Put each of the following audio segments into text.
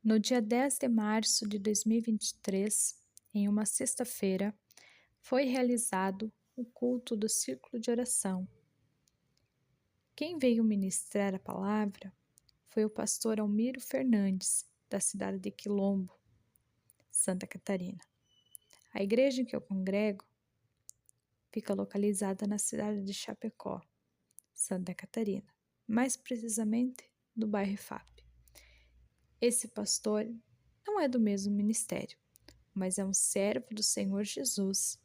No dia 10 de março de 2023, em uma sexta-feira, foi realizado o culto do Círculo de Oração. Quem veio ministrar a palavra foi o pastor Almiro Fernandes, da cidade de Quilombo, Santa Catarina. A igreja em que eu congrego fica localizada na cidade de Chapecó, Santa Catarina, mais precisamente no bairro IFAP. Esse pastor não é do mesmo ministério, mas é um servo do Senhor Jesus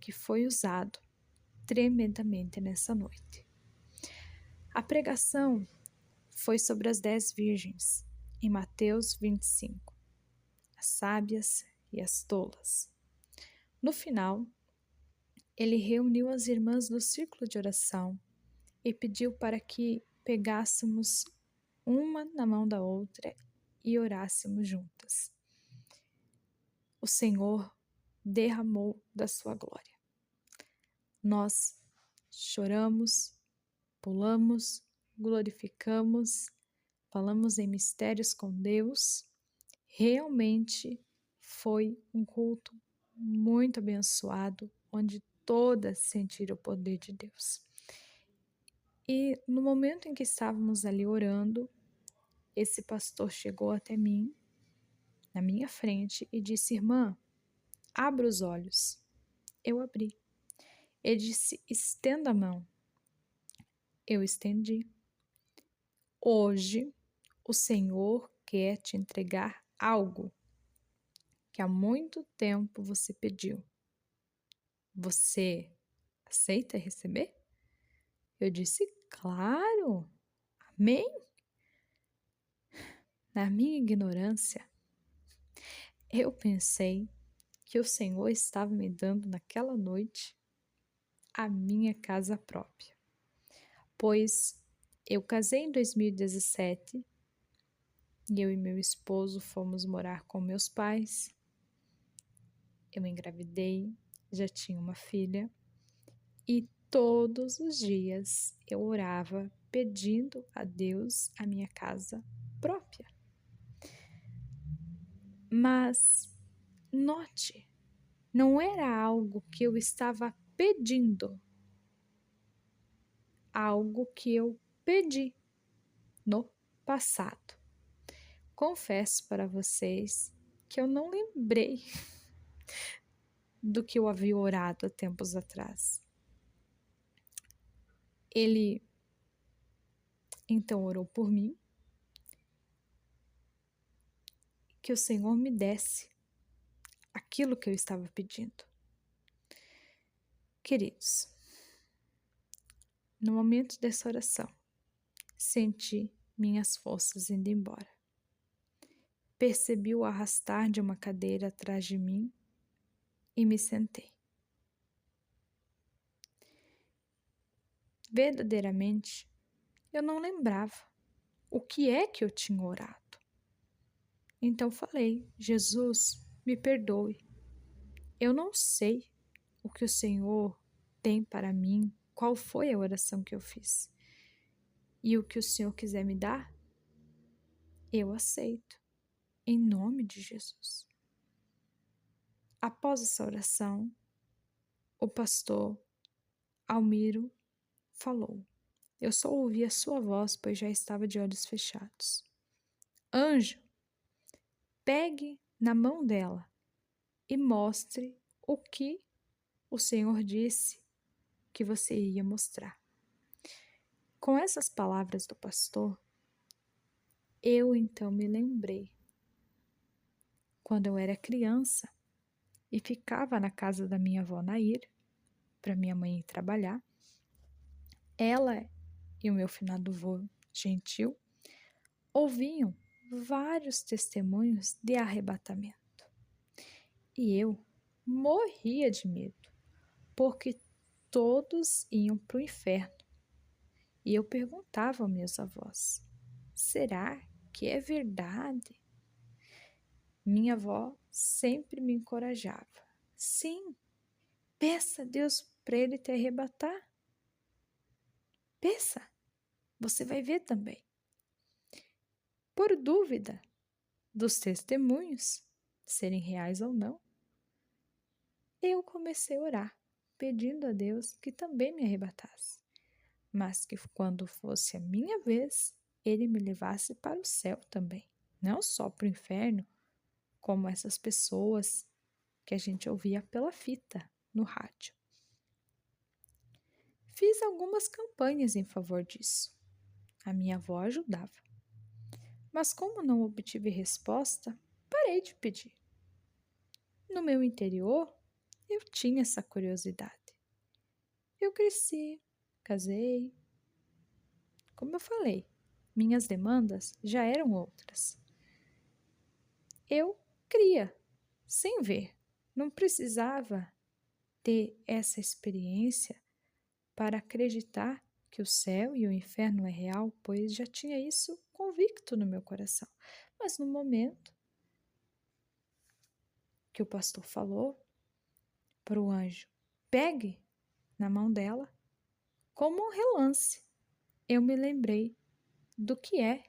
que foi usado tremendamente nessa noite. A pregação foi sobre as 10 virgens, em Mateus 25, as sábias e as tolas. No final, ele reuniu as irmãs do círculo de oração e pediu para que pegássemos uma na mão da outra e orássemos juntas. O Senhor derramou da sua glória. Nós choramos, pulamos, glorificamos, falamos em mistérios com Deus. Realmente foi um culto muito abençoado, onde todas sentiram o poder de Deus. E no momento em que estávamos ali orando, esse pastor chegou até mim, na minha frente, e disse: irmã, abra os olhos. Eu abri. Ele disse: estenda a mão. Eu estendi. Hoje, o Senhor quer te entregar algo que há muito tempo você pediu. Você aceita receber? Eu disse: claro. Amém? Na minha ignorância, eu pensei que o Senhor estava me dando naquela noite a minha casa própria, pois eu casei em 2017 e eu e meu esposo fomos morar com meus pais. Eu engravidei, já tinha uma filha e todos os dias eu orava pedindo a Deus a minha casa própria. Mas note, não era algo que eu estava pedindo, algo que eu pedi no passado. Confesso para vocês que eu não lembrei do que eu havia orado há tempos atrás. Ele então orou por mim, que o Senhor me desse aquilo que eu estava pedindo. Queridos, no momento dessa oração, senti minhas forças indo embora. Percebi o arrastar de uma cadeira atrás de mim e me sentei. Verdadeiramente, eu não lembrava o que é que eu tinha orado. Então falei: Jesus, me perdoe. Eu não sei o que o Senhor tem para mim, qual foi a oração que eu fiz. E o que o Senhor quiser me dar, eu aceito, em nome de Jesus. Após essa oração, o pastor Almiro falou. Eu só ouvi a sua voz, pois já estava de olhos fechados. Anjo, pegue na mão dela e mostre o que o Senhor disse que você ia mostrar. Com essas palavras do pastor, eu então me lembrei quando eu era criança e ficava na casa da minha avó Nair, para minha mãe ir trabalhar. Ela e o meu finado avô Gentil ouviam vários testemunhos de arrebatamento. E eu morria de medo, porque todos iam para o inferno. E eu perguntava aos meus avós: será que é verdade? Minha avó sempre me encorajava. Sim, peça a Deus para Ele te arrebatar. Peça, você vai ver também. Por dúvida, dos testemunhos, serem reais ou não, eu comecei a orar, pedindo a Deus que também me arrebatasse, mas que quando fosse a minha vez, ele me levasse para o céu também, não só para o inferno, como essas pessoas que a gente ouvia pela fita no rádio. Fiz algumas campanhas em favor disso. A minha avó ajudava. Mas como não obtive resposta, parei de pedir. No meu interior, eu tinha essa curiosidade. Eu cresci, casei. Como eu falei, minhas demandas já eram outras. Eu cria, sem ver. Não precisava ter essa experiência para acreditar que o céu e o inferno é real, pois já tinha isso convicto no meu coração. Mas no momento que o pastor falou para o anjo, pegue na mão dela, como um relance, eu me lembrei do que é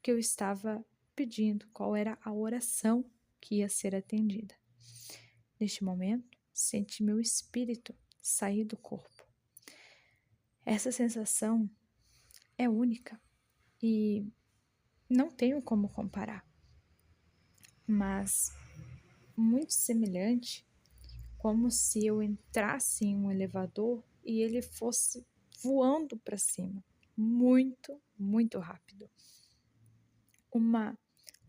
que eu estava pedindo, qual era a oração que ia ser atendida. Neste momento, senti meu espírito sair do corpo. Essa sensação é única e não tenho como comparar, mas muito semelhante, como se eu entrasse em um elevador e ele fosse voando para cima, muito, muito rápido. Uma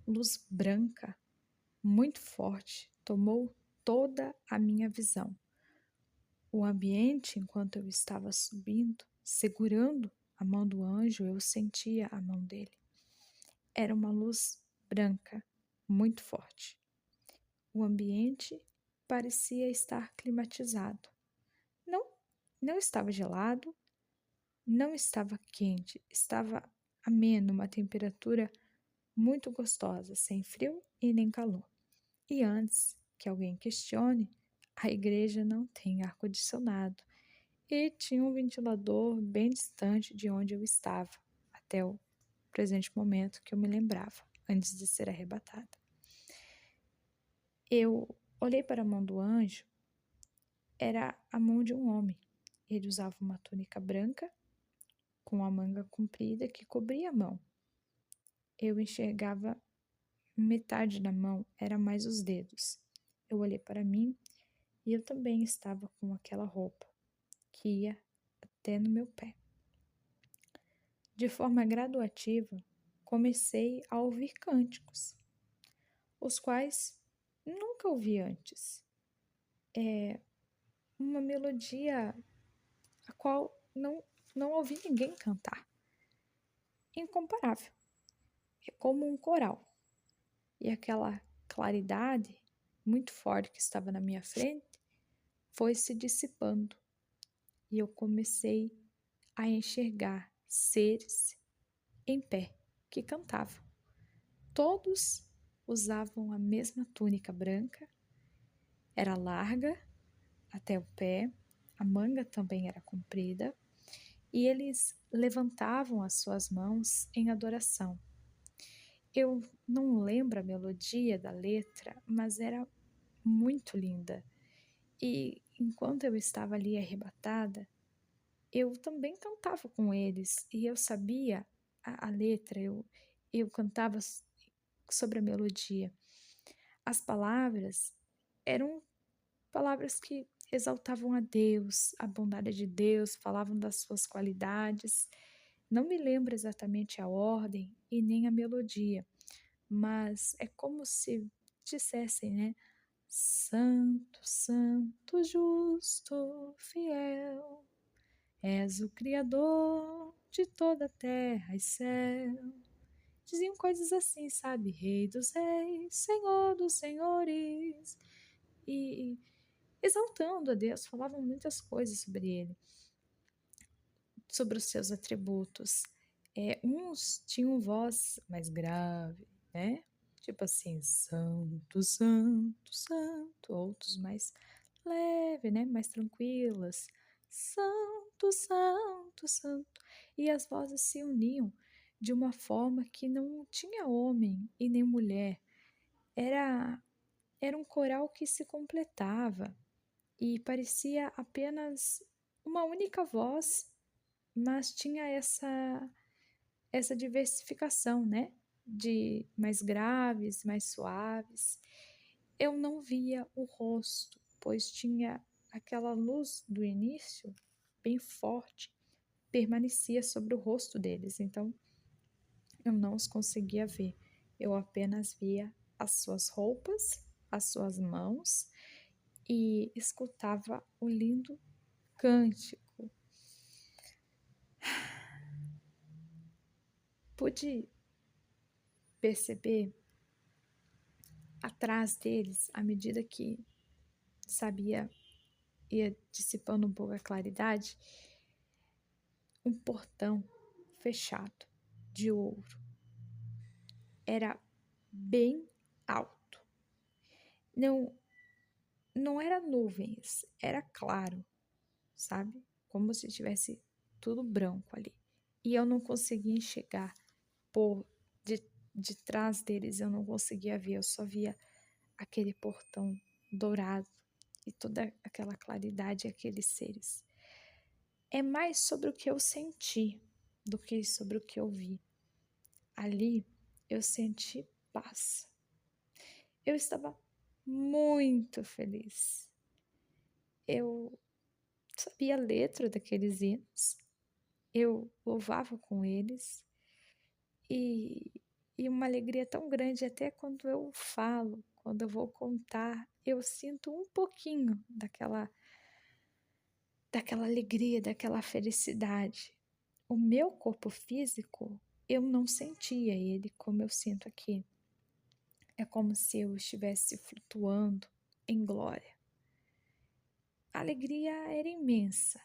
luz branca, muito forte, tomou toda a minha visão. O ambiente, enquanto eu estava subindo, segurando a mão do anjo, eu sentia a mão dele. Era uma luz branca, muito forte. O ambiente parecia estar climatizado. Não estava gelado, não estava quente, estava ameno, uma temperatura muito gostosa, sem frio e nem calor. E antes que alguém questione, a igreja não tem ar-condicionado e tinha um ventilador bem distante de onde eu estava, até o presente momento que eu me lembrava, antes de ser arrebatada. Eu olhei para a mão do anjo, era a mão de um homem. Ele usava uma túnica branca, com a manga comprida que cobria a mão. Eu enxergava metade da mão, era mais os dedos. Eu olhei para mim e eu também estava com aquela roupa, que ia até no meu pé. De forma graduativa, comecei a ouvir cânticos, os quais nunca ouvi antes. É uma melodia a qual não ouvi ninguém cantar. Incomparável. É como um coral. E aquela claridade muito forte que estava na minha frente foi se dissipando. E eu comecei a enxergar seres em pé que cantavam. Todos usavam a mesma túnica branca, era larga até o pé, a manga também era comprida, e eles levantavam as suas mãos em adoração. Eu não lembro a melodia da letra, mas era muito linda. E enquanto eu estava ali arrebatada, eu também cantava com eles e eu sabia a letra, eu cantava sobre a melodia. As palavras eram palavras que exaltavam a Deus, a bondade de Deus, falavam das suas qualidades. Não me lembro exatamente a ordem e nem a melodia, mas é como se dissessem, né? Santo, santo, justo, fiel, és o Criador de toda a terra e céu. Diziam coisas assim, sabe? Rei dos reis, Senhor dos senhores. E exaltando a Deus, falavam muitas coisas sobre ele, sobre os seus atributos. Uns tinham voz mais grave, né? Tipo assim, santo, santo, santo. Outros mais leve, né? Mais tranquilas. Santo, santo, santo. E as vozes se uniam de uma forma que não tinha homem e nem mulher. Era, era um coral que se completava e parecia apenas uma única voz, mas tinha essa diversificação, né? De mais graves, mais suaves. Eu não via o rosto, pois tinha aquela luz do início bem forte, permanecia sobre o rosto deles, então eu não os conseguia ver. Eu apenas via as suas roupas, as suas mãos e escutava o lindo cântico. Pude perceber atrás deles, à medida que sabia, ia dissipando um pouco a claridade, um portão fechado de ouro. Era bem alto. Não, não era nuvens, era claro, sabe? Como se tivesse tudo branco ali. E eu não conseguia enxergar por de, de trás deles, eu não conseguia ver, eu só via aquele portão dourado e toda aquela claridade, aqueles seres. É mais sobre o que eu senti do que sobre o que eu vi. Ali eu senti paz. Eu estava muito feliz. Eu sabia a letra daqueles hinos, eu louvava com eles e, e uma alegria tão grande, até quando eu falo, quando eu vou contar, eu sinto um pouquinho daquela alegria, daquela felicidade. O meu corpo físico, eu não sentia ele como eu sinto aqui. É como se eu estivesse flutuando em glória. A alegria era imensa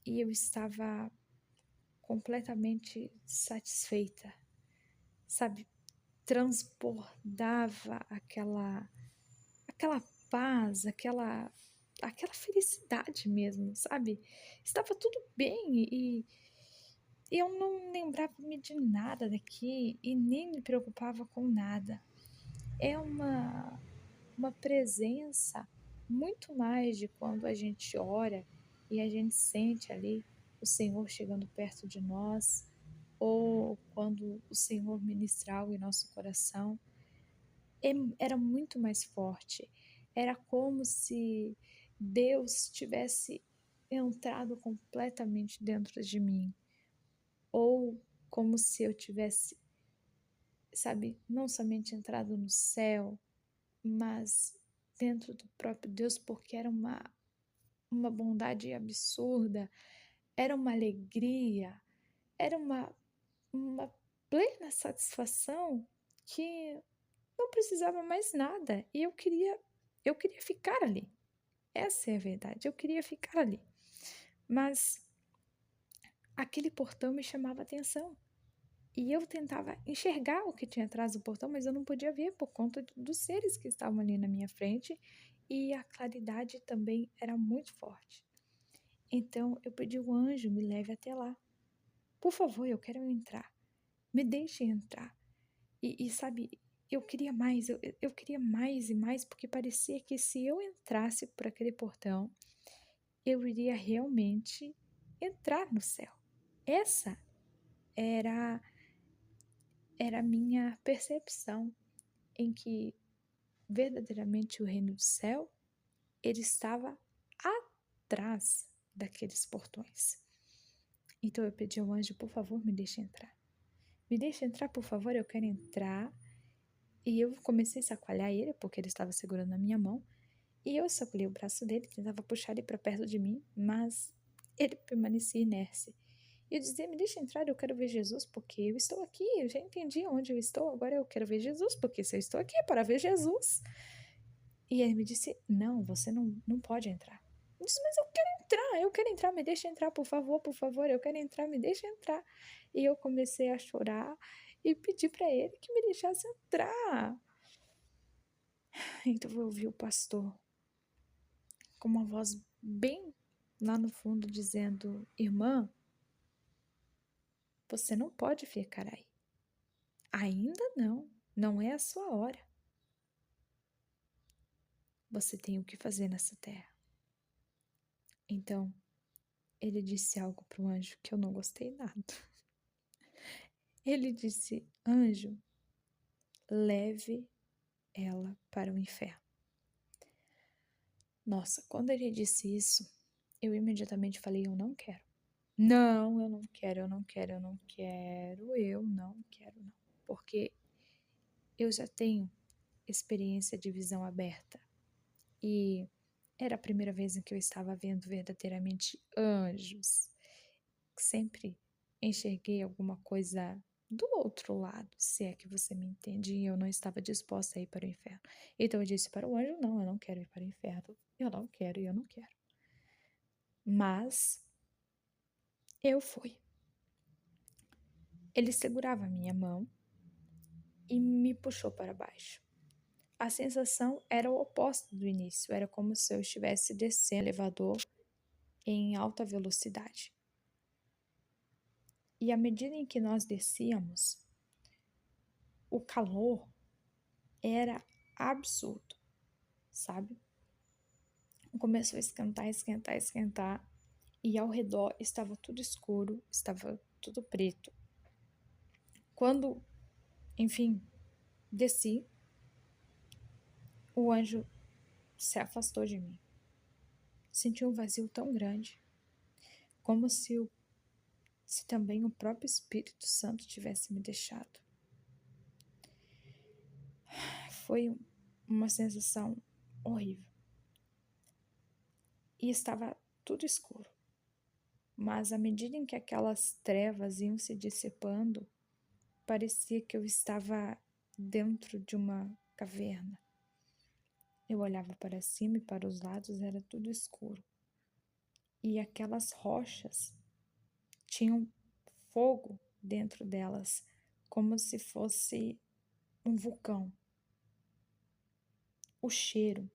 e eu estava completamente satisfeita, sabe? Transbordava aquela paz, aquela felicidade mesmo, sabe? Estava tudo bem e eu não lembrava-me de nada daqui e nem me preocupava com nada. É uma presença muito mais de quando a gente ora e a gente sente ali o Senhor chegando perto de nós, ou quando o Senhor ministra algo em nosso coração. Era muito mais forte. Era como se Deus tivesse entrado completamente dentro de mim, ou como se eu tivesse, sabe, não somente entrado no céu, mas dentro do próprio Deus, porque era uma bondade absurda, era uma alegria, era uma plena satisfação que não precisava mais nada e eu queria ficar ali. Essa é a verdade, eu queria ficar ali. Mas aquele portão me chamava atenção. E eu tentava enxergar o que tinha atrás do portão, mas eu não podia ver por conta dos seres que estavam ali na minha frente e a claridade também era muito forte. Então eu pedi ao anjo, me leve até lá. Por favor, eu quero entrar. Me deixe entrar. E sabe, eu queria mais, eu queria mais e mais, porque parecia que se eu entrasse por aquele portão, eu iria realmente entrar no céu. Essa era a minha percepção em que verdadeiramente o reino do céu, ele estava atrás daqueles portões. Então eu pedi ao anjo, por favor, me deixe entrar. Me deixe entrar, por favor, eu quero entrar. E eu comecei a chacoalhar ele, porque ele estava segurando a minha mão. E eu sacolei o braço dele, tentava puxar ele para perto de mim, mas ele permanecia inércia. E eu dizia, me deixa entrar, eu quero ver Jesus, porque eu estou aqui, eu já entendi onde eu estou, agora eu quero ver Jesus, porque se eu estou aqui é para ver Jesus. E ele me disse, não, você não pode entrar. Eu disse, mas eu quero entrar, me deixa entrar, por favor, eu quero entrar, me deixa entrar. E eu comecei a chorar e pedi para ele que me deixasse entrar. Então eu ouvi o pastor com uma voz bem lá no fundo dizendo, irmã, Você não pode ficar aí. Ainda não, não é a sua hora. Você tem o que fazer nessa terra. Então, ele disse algo para o anjo que eu não gostei nada. Ele disse: anjo, leve ela para o inferno. Nossa, quando ele disse isso, eu imediatamente falei: eu não quero. Não, eu não quero, eu não quero, eu não quero, eu não quero, não. Porque eu já tenho experiência de visão aberta. E era a primeira vez em que eu estava vendo verdadeiramente anjos. Sempre enxerguei alguma coisa do outro lado, se é que você me entende, e eu não estava disposta a ir para o inferno. Então eu disse para o anjo: não, eu não quero ir para o inferno. Eu não quero e eu não quero. Mas eu fui. Ele segurava a minha mão e me puxou para baixo. A sensação era o oposto do início, era como se eu estivesse descendo o elevador em alta velocidade. E à medida em que nós descíamos, o calor era absurdo, sabe? Começou a esquentar, esquentar, esquentar, e ao redor estava tudo escuro, estava tudo preto. Quando, enfim, desci, o anjo se afastou de mim. Senti um vazio tão grande, como se também o próprio Espírito Santo tivesse me deixado. Foi uma sensação horrível. E estava tudo escuro. Mas à medida em que aquelas trevas iam se dissipando, parecia que eu estava dentro de uma caverna. Eu olhava para cima e para os lados, era tudo escuro. E aquelas rochas tinham fogo dentro delas, como se fosse um vulcão. O cheiro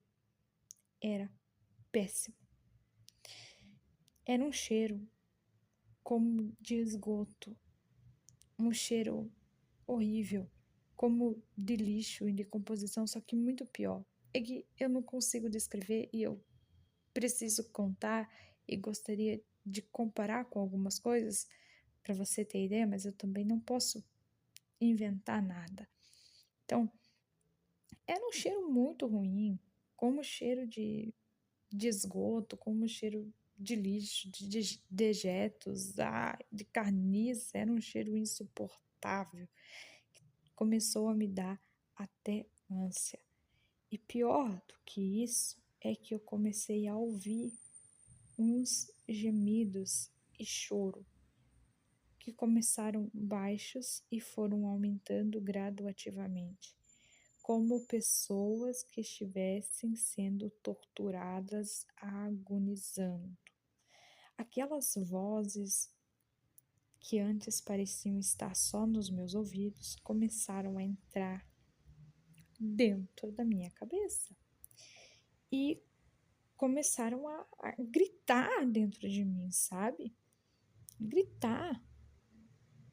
era péssimo. Era um cheiro como de esgoto, um cheiro horrível, como de lixo em decomposição, só que muito pior. É que eu não consigo descrever e eu preciso contar e gostaria de comparar com algumas coisas para você ter ideia, mas eu também não posso inventar nada. Então, era um cheiro muito ruim, como cheiro de esgoto, como cheiro de lixo, de dejetos, de carniça, era um cheiro insuportável. Começou a me dar até ânsia. E pior do que isso é que eu comecei a ouvir uns gemidos e choro que começaram baixos e foram aumentando gradativamente, como pessoas que estivessem sendo torturadas, agonizando. Aquelas vozes que antes pareciam estar só nos meus ouvidos começaram a entrar dentro da minha cabeça e começaram a gritar dentro de mim, sabe? Gritar: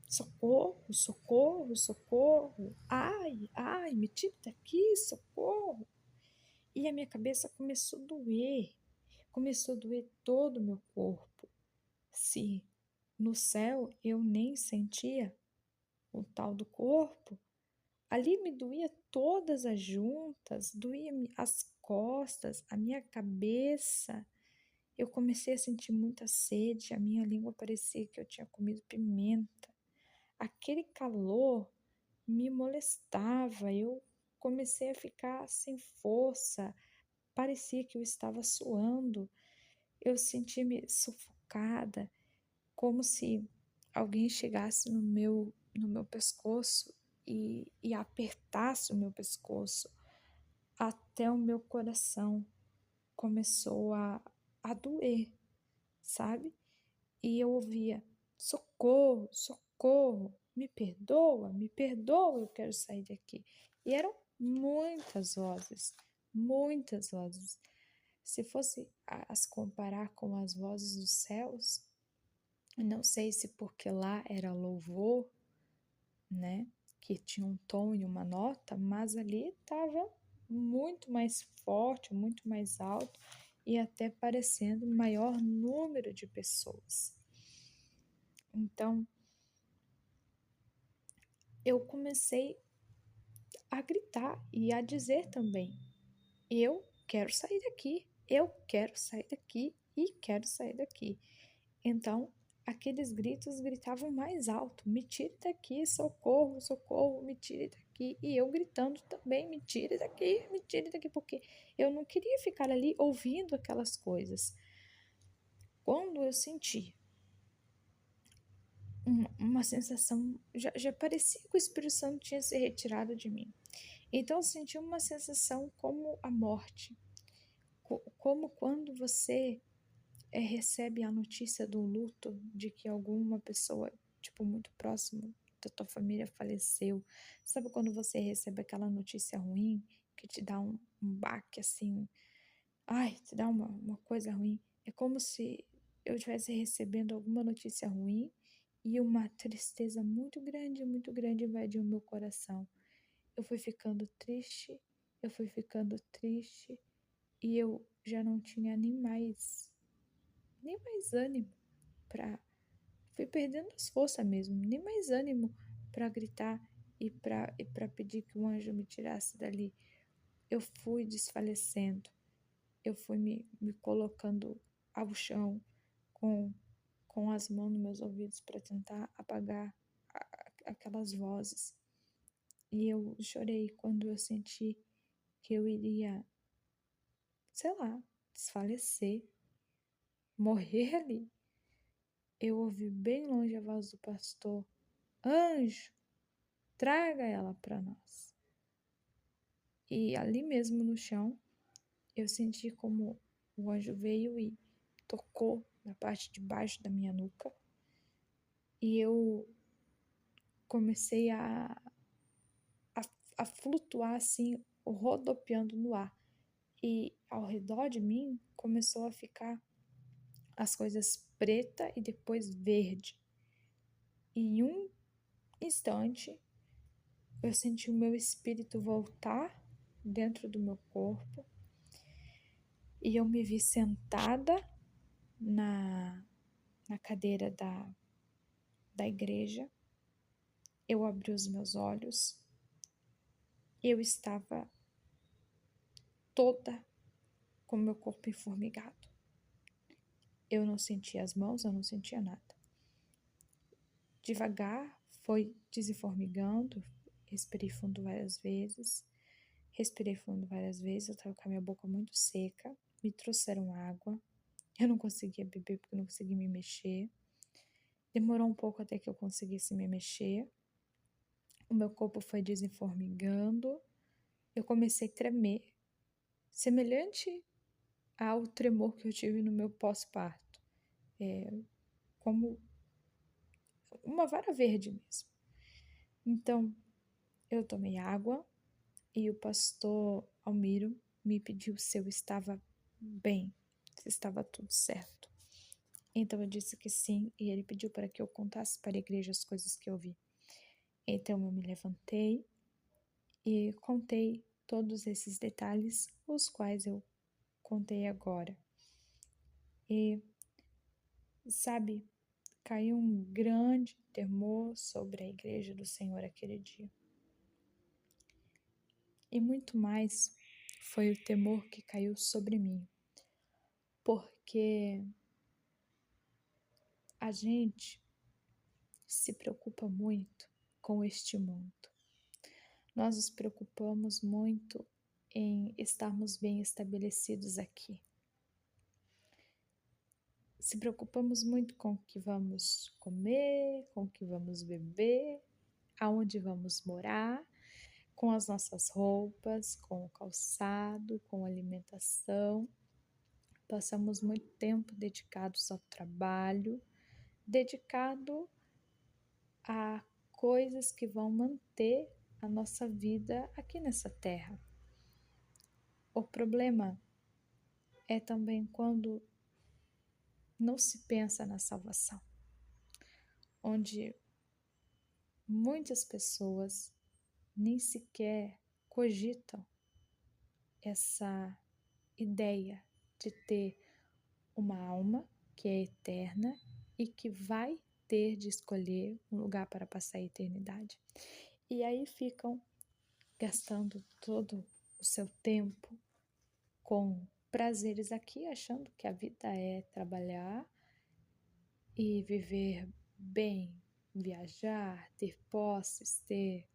socorro, socorro, socorro, ai, ai, me tira daqui, socorro. E a minha cabeça começou a doer todo o meu corpo. Se no céu eu nem sentia o tal do corpo, ali me doía todas as juntas, doía as costas, a minha cabeça. Eu comecei a sentir muita sede, a minha língua parecia que eu tinha comido pimenta. Aquele calor me molestava, eu comecei a ficar sem força, parecia que eu estava suando, eu sentia-me sufocada, como se alguém chegasse no meu pescoço e apertasse o meu pescoço até o meu coração começou a doer, sabe? E eu ouvia: socorro, socorro, me perdoa, eu quero sair daqui. E eram muitas vozes, muitas vozes. Se fosse as comparar com as vozes dos céus, Não sei se porque lá era louvor, né, que tinha um tom e uma nota, mas ali estava muito mais forte, muito mais alto e até parecendo maior número de pessoas. Então, eu comecei a gritar e a dizer também: eu quero sair daqui, eu quero sair daqui e quero sair daqui. Então, aqueles gritos gritavam mais alto: me tire daqui, socorro, socorro, me tire daqui. E eu gritando também: me tire daqui, porque eu não queria ficar ali ouvindo aquelas coisas. Quando eu senti uma sensação, já parecia que o Espírito Santo tinha se retirado de mim. Então eu senti uma sensação como a morte, como quando você recebe a notícia do luto de que alguma pessoa, tipo, muito próximo da tua família faleceu. Sabe quando você recebe aquela notícia ruim que te dá um baque assim? Ai, te dá uma coisa ruim. É como se eu estivesse recebendo alguma notícia ruim e uma tristeza muito grande invadiu o meu coração. Eu fui ficando triste, eu fui ficando triste e eu já não tinha nem mais ânimo para fui perdendo as forças mesmo, nem mais ânimo para gritar e para pedir que o anjo me tirasse dali. Eu fui desfalecendo, eu fui me colocando ao chão com com as mãos nos meus ouvidos para tentar apagar aquelas vozes. E eu chorei quando eu senti que eu iria, sei lá, desfalecer, morrer ali. Eu ouvi bem longe a voz do pastor: Anjo, traga ela para nós. E ali mesmo no chão, eu senti como o anjo veio e tocou na parte de baixo da minha nuca. E eu comecei a, a flutuar assim, rodopiando no ar. E ao redor de mim começou a ficar as coisas preta e depois verde. E em um instante, eu senti o meu espírito voltar dentro do meu corpo e eu me vi sentada na cadeira da igreja. Eu abri os meus olhos, eu estava toda com meu corpo enformigado. Eu não sentia as mãos, eu não sentia nada. Devagar foi desenformigando, respirei fundo várias vezes, eu estava com a minha boca muito seca, me trouxeram água, eu não conseguia beber porque eu não conseguia me mexer. Demorou um pouco até que eu conseguisse me mexer. O meu corpo foi desenformigando. Eu comecei a tremer, semelhante ao tremor que eu tive no meu pós-parto. Como uma vara verde mesmo. Então, eu tomei água e o pastor Almiro me pediu se eu estava bem, se estava tudo certo. Então eu disse que sim, e ele pediu para que eu contasse para a igreja as coisas que eu vi. Então eu me levantei e contei todos esses detalhes, os quais eu contei agora. E, sabe, caiu um grande temor sobre a igreja do Senhor aquele dia. E muito mais foi o temor que caiu sobre mim, porque a gente se preocupa muito com este mundo. Nós nos preocupamos muito em estarmos bem estabelecidos aqui. Se preocupamos muito com o que vamos comer, com o que vamos beber, aonde vamos morar, com as nossas roupas, com o calçado, com a alimentação. Passamos muito tempo dedicados ao trabalho, dedicado a coisas que vão manter a nossa vida aqui nessa terra. O problema é também quando não se pensa na salvação. onde muitas pessoas nem sequer cogitam essa ideia de ter uma alma que é eterna e que vai ter de escolher um lugar para passar a eternidade. E aí ficam gastando todo o seu tempo com prazeres aqui, achando que a vida é trabalhar e viver bem, viajar, ter posses, ter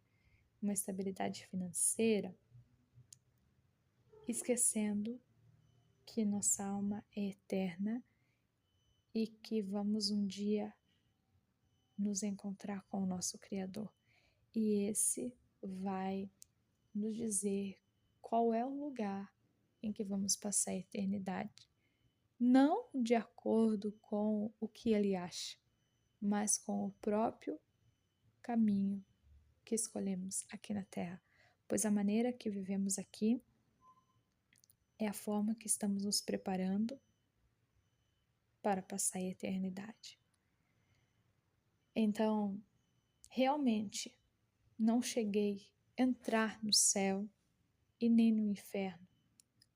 uma estabilidade financeira, esquecendo que nossa alma é eterna e que vamos um dia nos encontrar com o nosso Criador. E esse vai nos dizer qual é o lugar em que vamos passar a eternidade. Não de acordo com o que ele acha, mas com o próprio caminho que escolhemos aqui na Terra. Pois a maneira que vivemos aqui é a forma que estamos nos preparando para passar a eternidade. Então, realmente, não cheguei a entrar no céu e nem no inferno,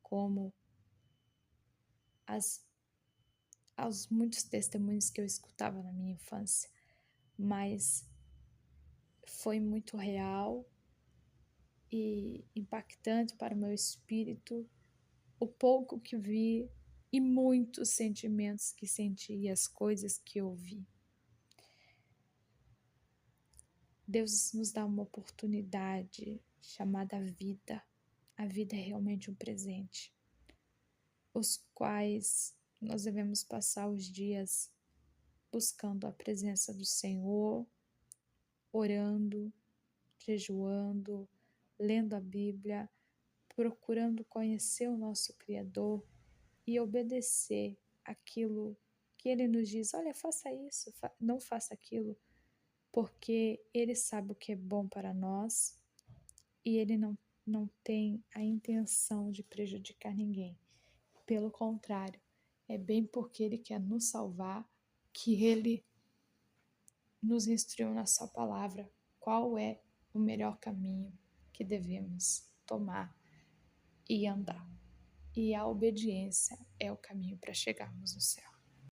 como aos muitos testemunhos que eu escutava na minha infância, mas foi muito real e impactante para o meu espírito o pouco que vi e muitos sentimentos que senti e as coisas que ouvi. Deus nos dá uma oportunidade chamada vida. A vida é realmente um presente, os quais nós devemos passar os dias buscando a presença do Senhor, orando, jejuando, lendo a Bíblia, procurando conhecer o nosso Criador e obedecer aquilo que Ele nos diz. Olha, faça isso, não faça aquilo, porque Ele sabe o que é bom para nós e Ele não tem a intenção de prejudicar ninguém. Pelo contrário, é bem porque Ele quer nos salvar que Ele nos instruiu na sua palavra qual é o melhor caminho que devemos tomar e andar. E a obediência é o caminho para chegarmos no céu.